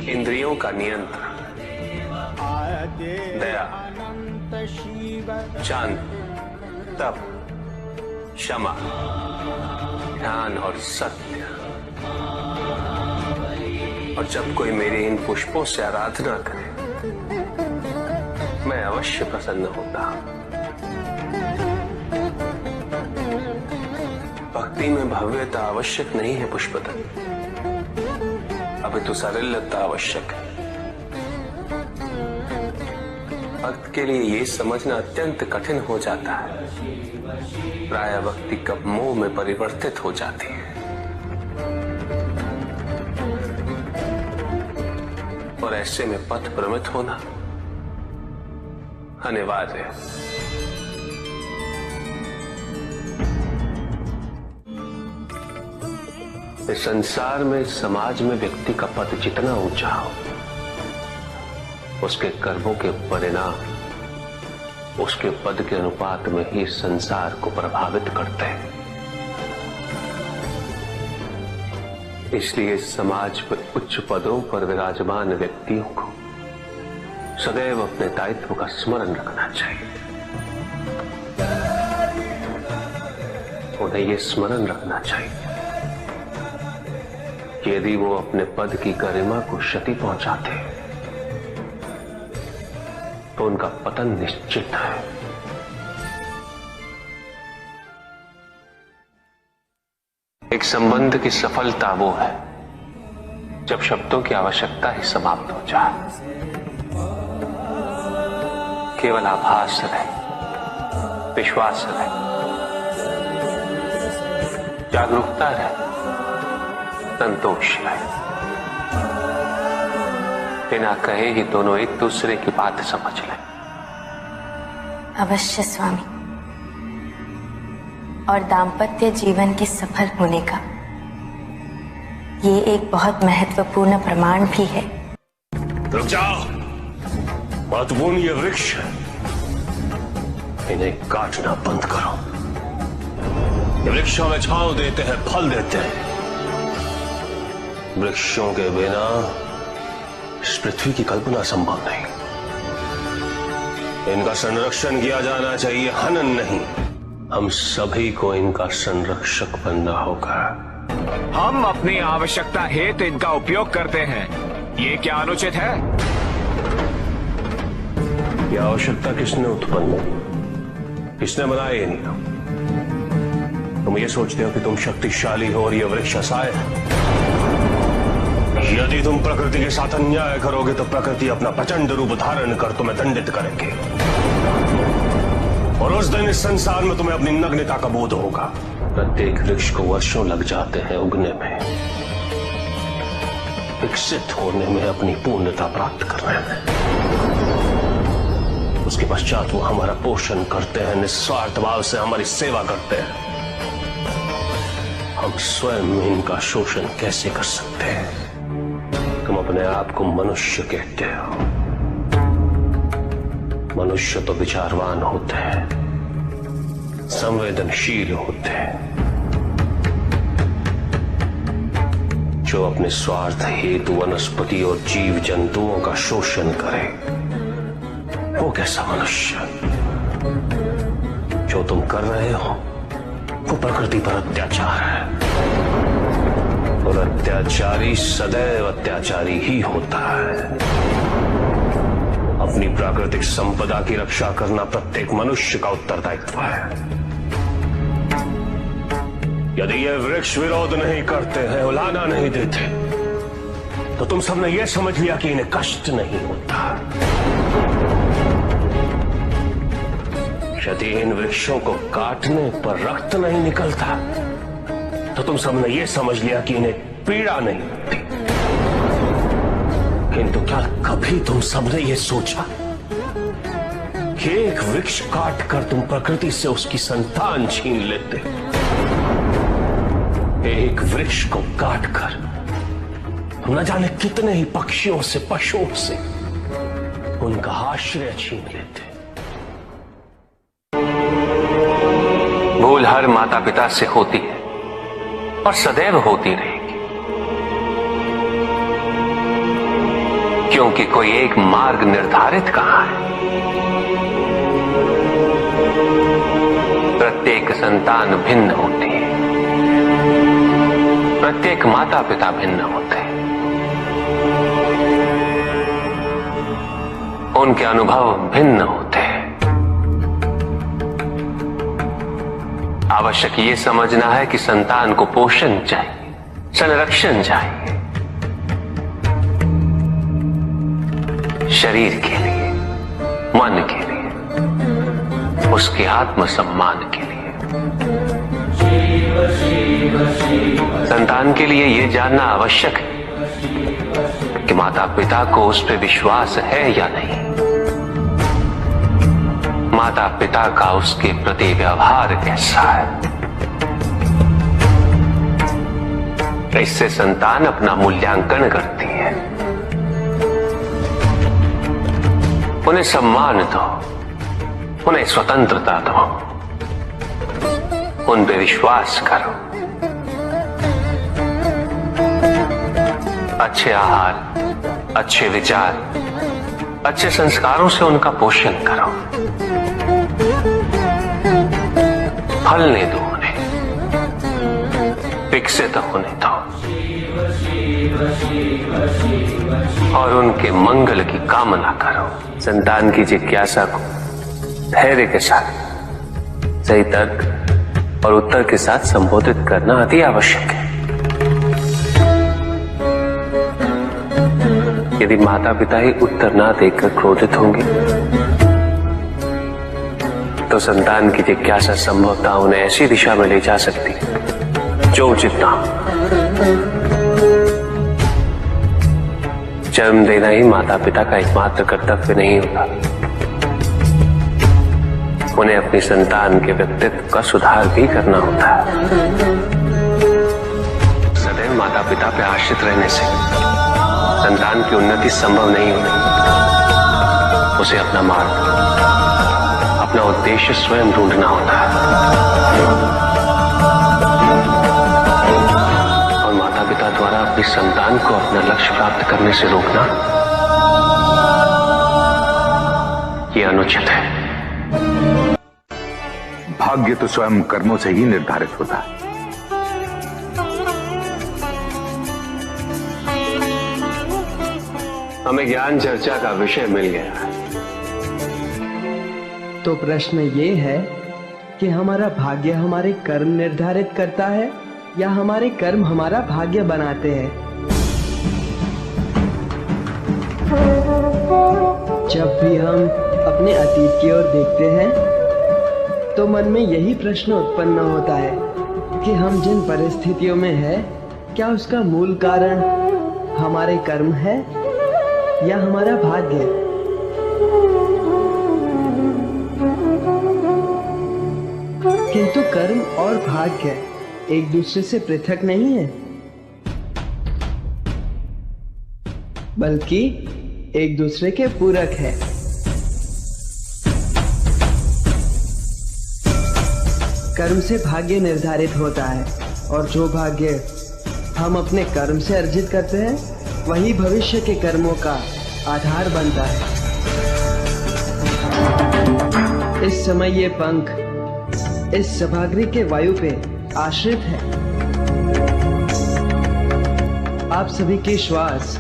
इंद्रियों का नियंत्रण, दया, शांति, तप, क्षमा, ध्यान और सत्य। और जब कोई मेरे इन पुष्पों से आराधना करे, मैं अवश्य प्रसन्न होता हूं। भक्ति में भव्यता आवश्यक नहीं है पुष्पदल, अपितु सारल्यता आवश्यक है। भक्त के लिए ये समझना अत्यंत कठिन हो जाता है। प्रायः भक्ति कब मोह में परिवर्तित हो जाती है और ऐसे में पथ भ्रमित होना अनिवार्य है। इस संसार में, समाज में व्यक्ति का पद जितना ऊंचा हो, उसके कर्मों के परिणाम उसके पद के अनुपात में ही संसार को प्रभावित करते हैं। इसलिए समाज में उच्च पदों पर विराजमान व्यक्तियों को सदैव अपने दायित्व का स्मरण रखना चाहिए। उन्हें यह स्मरण रखना चाहिए कि यदि वो अपने पद की गरिमा को क्षति पहुंचाते हैं तो उनका पतन निश्चित है। एक संबंध की सफलता वो है जब शब्दों की आवश्यकता ही समाप्त हो जाए, केवल आभास रहे, विश्वास रहे, जागरूकता रहे, संतोष रहे। बिना कहे ही दोनों एक दूसरे की बात समझ लें। अवश्य स्वामी। और दाम्पत्य जीवन के सफल होने का ये एक बहुत महत्वपूर्ण प्रमाण भी है। रुक जाओ, महत्वपूर्ण ये वृक्ष है, इन्हें काटना बंद करो। ये वृक्ष हमें छांव देते हैं, फल देते हैं। वृक्षों के बिना इस पृथ्वी की कल्पना संभव नहीं। इनका संरक्षण किया जाना चाहिए, हनन नहीं। हम सभी को इनका संरक्षक बनना होगा। हम अपनी आवश्यकता हेतु इनका उपयोग करते हैं, ये क्या अनुचित है? यह आवश्यकता किसने उत्पन्न की? किसने बनाया ये नियम? तुम ये सोचते हो कि तुम शक्तिशाली हो और यह वृक्ष असहाय है। यदि तुम प्रकृति के साथ अन्याय करोगे तो प्रकृति अपना प्रचंड रूप धारण कर तुम्हें दंडित करेंगे और उस दिन इस संसार में तुम्हें अपनी नग्नता का बोध होगा। प्रत्येक वृक्ष को वर्षों लग जाते हैं उगने में, विकसित होने में, अपनी पूर्णता प्राप्त करने में। उसके पश्चात वो हमारा पोषण करते हैं, निस्वार्थ भाव से हमारी सेवा करते हैं। हम स्वयं इनका शोषण कैसे कर सकते हैं? तुम अपने आप को मनुष्य कहते हो। मनुष्य तो विचारवान होते हैं, संवेदनशील होते हैं। जो अपने स्वार्थ हेतु वनस्पति और जीव जंतुओं का शोषण करे, वो कैसा मनुष्य? जो तुम कर रहे हो वो प्रकृति पर अत्याचार है और अत्याचारी सदैव अत्याचारी ही होता है। अपनी प्राकृतिक संपदा की रक्षा करना प्रत्येक मनुष्य का उत्तरदायित्व है। यदि ये वृक्ष विरोध नहीं करते हैं, उलाहना नहीं देते, तो तुम सबने ये समझ लिया कि इन्हें कष्ट नहीं होता। यदि इन वृक्षों को काटने पर रक्त नहीं निकलता, तो तुम सबने ये समझ लिया कि इन्हें पीड़ा नहीं होती। किंतु क्या कभी तुम सबने ये सोचा कि एक वृक्ष काट कर तुम प्रकृति से उसकी संतान छीन लेते? एक वृक्ष को काट कर न जाने कितने ही पक्षियों से, पशुओं से उनका आश्रय छीन लेते। भूल हर माता पिता से होती है और सदैव होती रहेगी। क्योंकि कोई एक मार्ग निर्धारित कहां है। प्रत्येक संतान भिन्न होती है, प्रत्येक माता पिता भिन्न होते हैं, उनके अनुभव भिन्न होते हैं। आवश्यक ये समझना है कि संतान को पोषण चाहिए, संरक्षण चाहिए, शरीर के लिए, मन के लिए, उसके आत्मसम्मान के लिए। संतान के लिए यह जानना आवश्यक है कि माता पिता को उस पर विश्वास है या नहीं, माता पिता का उसके प्रति व्यवहार कैसा है। इससे संतान अपना मूल्यांकन करती है। उन्हें सम्मान दो, उन्हें स्वतंत्रता दो, उन पे विश्वास करो, अच्छे आहार, अच्छे विचार, अच्छे संस्कारों से उनका पोषण करो, फलने दो उन्हें, विकसित होने दो और उनके मंगल की कामना करो। संतान की जिज्ञासा को धैर्य के साथ, सही तर्क और उत्तर के साथ संबोधित करना अति आवश्यक है। यदि माता पिता ही उत्तर ना देकर क्रोधित होंगे तो संतान की जिज्ञासा संभवतः उन्हें ऐसी दिशा में ले जा सकती है जो उचित ना हो। जन्म देना ही माता पिता का एकमात्र कर्तव्य नहीं होता, उन्हें अपनी संतान के व्यक्तित्व का सुधार भी करना होता है। सदैव माता पिता पर आश्रित रहने से संतान की उन्नति संभव नहीं होती। उसे अपना मार्ग, अपना उद्देश्य स्वयं ढूंढना होता है। और माता पिता द्वारा अपनी संतान को अपना लक्ष्य प्राप्त करने से रोकना यह अनुचित है। भाग्य तो स्वयं कर्मों से ही निर्धारित होता है। हमें ज्ञान चर्चा का विषय मिल गया है। तो प्रश्न ये है कि हमारा भाग्य हमारे कर्म निर्धारित करता है या हमारे कर्म हमारा भाग्य बनाते हैं। जब भी हम अपने अतीत की ओर देखते हैं तो मन में यही प्रश्न उत्पन्न होता है कि हम जिन परिस्थितियों में हैं, क्या उसका मूल कारण हमारे कर्म है या हमारा भाग्य। किंतु कर्म और भाग्य एक दूसरे से पृथक नहीं है, बल्कि एक दूसरे के पूरक है। कर्म से भाग्य निर्धारित होता है और जो भाग्य हम अपने कर्म से अर्जित करते हैं वही भविष्य के कर्मों का आधार बनता है। इस समय ये पंख इस सभागृह के वायु पे आश्रित है। आप सभी की श्वास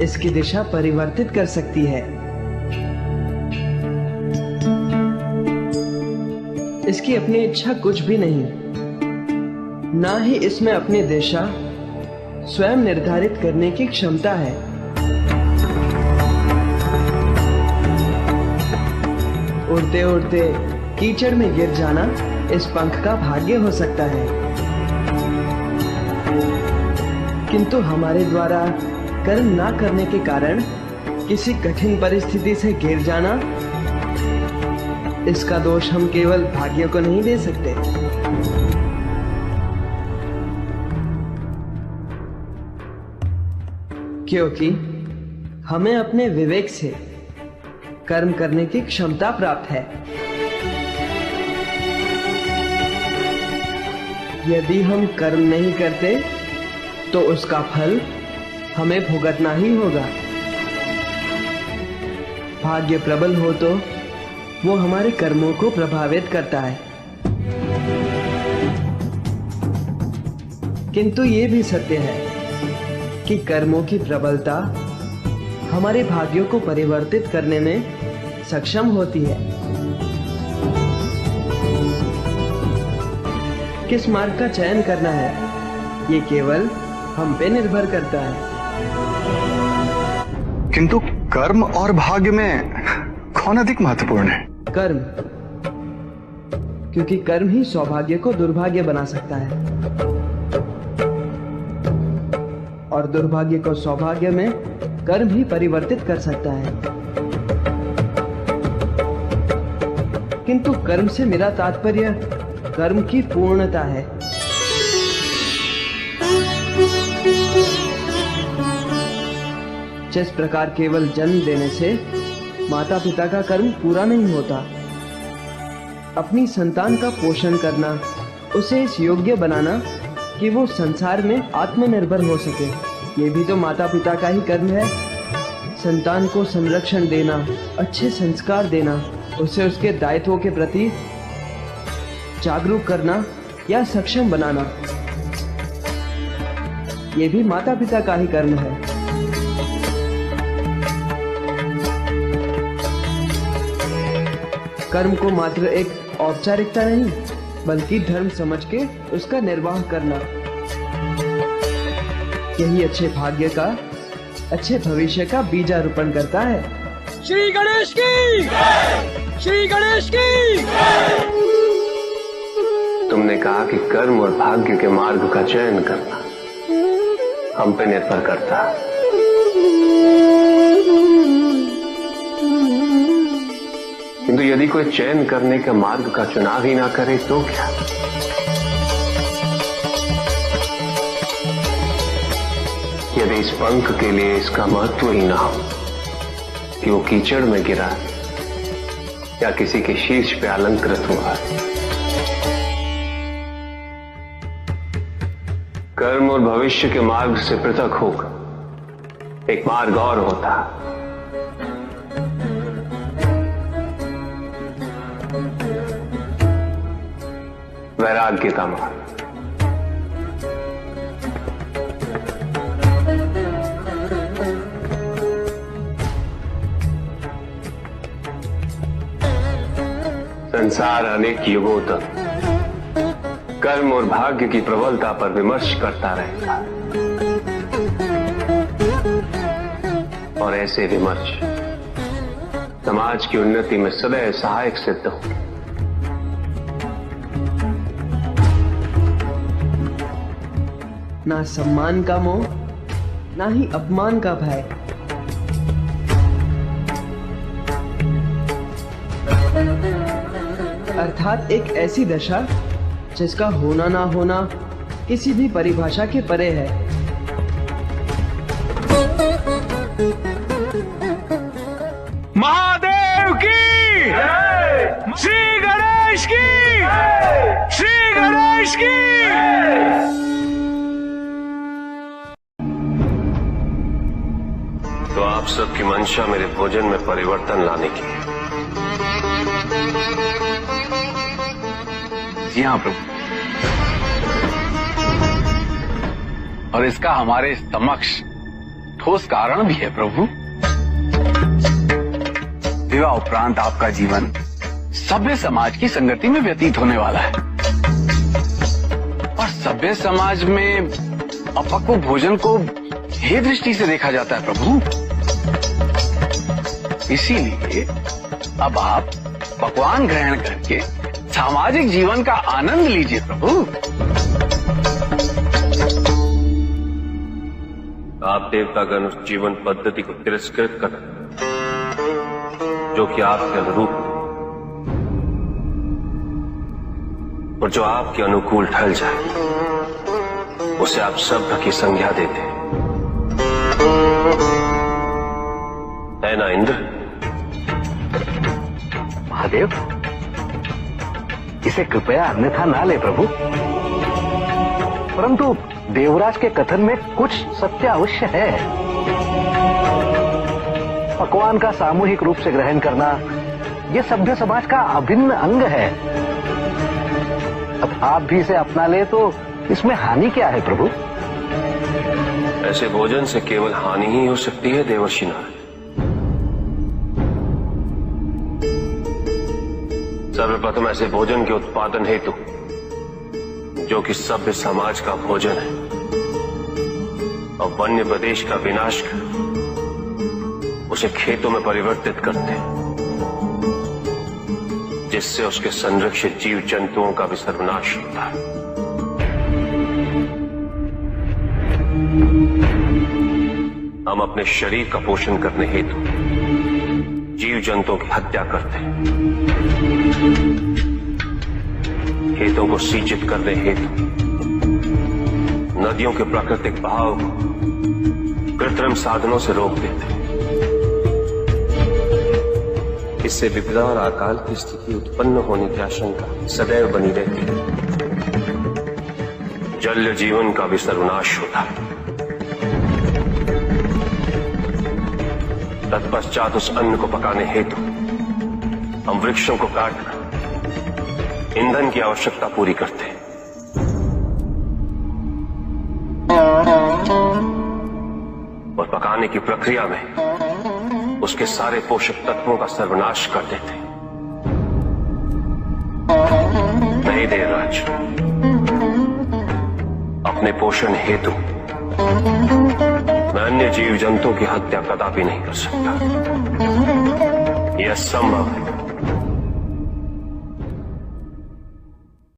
इसकी दिशा परिवर्तित कर सकती है। इसकी अपनी इच्छा कुछ भी नहीं, ना ही इसमें अपनी दिशा स्वयं निर्धारित करने की क्षमता है। उड़ते उड़ते कीचड़ में गिर जाना इस पंख का भाग्य हो सकता है, किंतु हमारे द्वारा कर्म ना करने के कारण किसी कठिन परिस्थिति से गिर जाना, इसका दोष हम केवल भाग्य को नहीं दे सकते। क्योंकि हमें अपने विवेक से कर्म करने की क्षमता प्राप्त है। यदि हम कर्म नहीं करते तो उसका फल हमें भुगतना ही होगा। भाग्य प्रबल हो तो वो हमारे कर्मों को प्रभावित करता है, किंतु ये भी सत्य है कि कर्मों की प्रबलता हमारे भाग्यों को परिवर्तित करने में सक्षम होती है। किस मार्ग का चयन करना है ये केवल हम पे निर्भर करता है। किंतु कर्म और भाग्य में कौन अधिक महत्वपूर्ण है? कर्म, क्योंकि कर्म ही सौभाग्य को दुर्भाग्य बना सकता है और दुर्भाग्य को सौभाग्य में कर्म ही परिवर्तित कर सकता है। किंतु कर्म से मेरा तात्पर्य कर्म की पूर्णता है। जिस प्रकार केवल जन्म देने से माता पिता का कर्म पूरा नहीं होता, अपनी संतान का पोषण करना, उसे इस योग्य बनाना कि वो संसार में आत्मनिर्भर हो सके, ये भी तो माता पिता का ही कर्म है। संतान को संरक्षण देना, अच्छे संस्कार देना, उसे उसके दायित्वों के प्रति जागरूक करना या सक्षम बनाना, ये भी माता पिता का ही कर्म है। कर्म को मात्र एक औपचारिकता नहीं बल्कि धर्म समझ के उसका निर्वाह करना, यही अच्छे भाग्य का, अच्छे भविष्य का बीजारोपण करता है। श्री गणेश की, श्री गणेश की। तुमने कहा कि कर्म और भाग्य के मार्ग का चयन करना हम पे निर्भर करता है। किंतु यदि कोई चयन करने के मार्ग का चुनाव ही ना करे तो क्या? यदि इस पंख के लिए इसका महत्व ही ना हो कि वो कीचड़ में गिरा या किसी के शीर्ष पे अलंकृत हुआ। कर्म और भविष्य के मार्ग से पृथक होकर एक मार्ग और होता है, वैराग्य का मार्ग। संसार अनेक युगों तक कर्म और भाग्य की प्रबलता पर विमर्श करता रहेगा और ऐसे विमर्श समाज की उन्नति में सदैव सहायक सिद्ध हो। ना सम्मान का मोह, ना ही अपमान का भय। अर्थात एक ऐसी दशा जिसका होना ना होना किसी भी परिभाषा के परे है। महादेव की, श्री गणेश की, श्री गणेश की। तो आप सबकी मंशा मेरे भोजन में परिवर्तन लाने की है। जी हाँ प्रभु, और इसका हमारे समक्ष ठोस कारण भी है प्रभु। विवाह उपरांत आपका जीवन सभ्य समाज की संगति में व्यतीत होने वाला है और सभ्य समाज में अपक्व भोजन को हे दृष्टि से देखा जाता है प्रभु। इसीलिए अब आप पकवान ग्रहण करके सामाजिक जीवन का आनंद लीजिए प्रभु। आप देवतागण उस जीवन पद्धति को तिरस्कृत कर जो कि आपके अनुरूप और जो आपके अनुकूल ढल जाए, उसे आप सभ्य की संज्ञा देते है ना इंद्र? महादेव, इसे कृपया अन्यथा ना ले प्रभु, परंतु देवराज के कथन में कुछ सत्य अवश्य है। पकवान का सामूहिक रूप से ग्रहण करना ये सभ्य समाज का अभिन्न अंग है। अब आप भी इसे अपना ले तो इसमें हानि क्या है प्रभु? ऐसे भोजन से केवल हानि ही हो सकती है देवर्षि नारद। सर्वप्रथम ऐसे भोजन के उत्पादन हेतु जो कि सभ्य समाज का भोजन है और वन्य प्रदेश का विनाश कर उसे खेतों में परिवर्तित करते हैं, जिससे उसके संरक्षित जीव जंतुओं का भी सर्वनाश होता है। हम अपने शरीर का पोषण करने हेतु जीव जंतुओं की हत्या करते हैं, खेतोkét को सिंचित करने हेतु नदियों के प्राकृतिक बहाव को कृत्रिम साधनों से रोक देते हैं। इससे विपदा और अकाल की स्थिति उत्पन्न होने की आशंका सदैव बनी रहती है। जल जीवन का भी सर्वनाश होता है। तत्पश्चात उस अन्न को पकाने हेतु हम वृक्षों को काटकर ईंधन की आवश्यकता पूरी करते हैं। और पकाने की प्रक्रिया में उसके सारे पोषक तत्वों का सर्वनाश कर देते हैं। नहीं देवराज, अपने पोषण हेतु मैं अन्य जीव जंतुओं की हत्या कदापि नहीं कर सकता। यह असंभव है।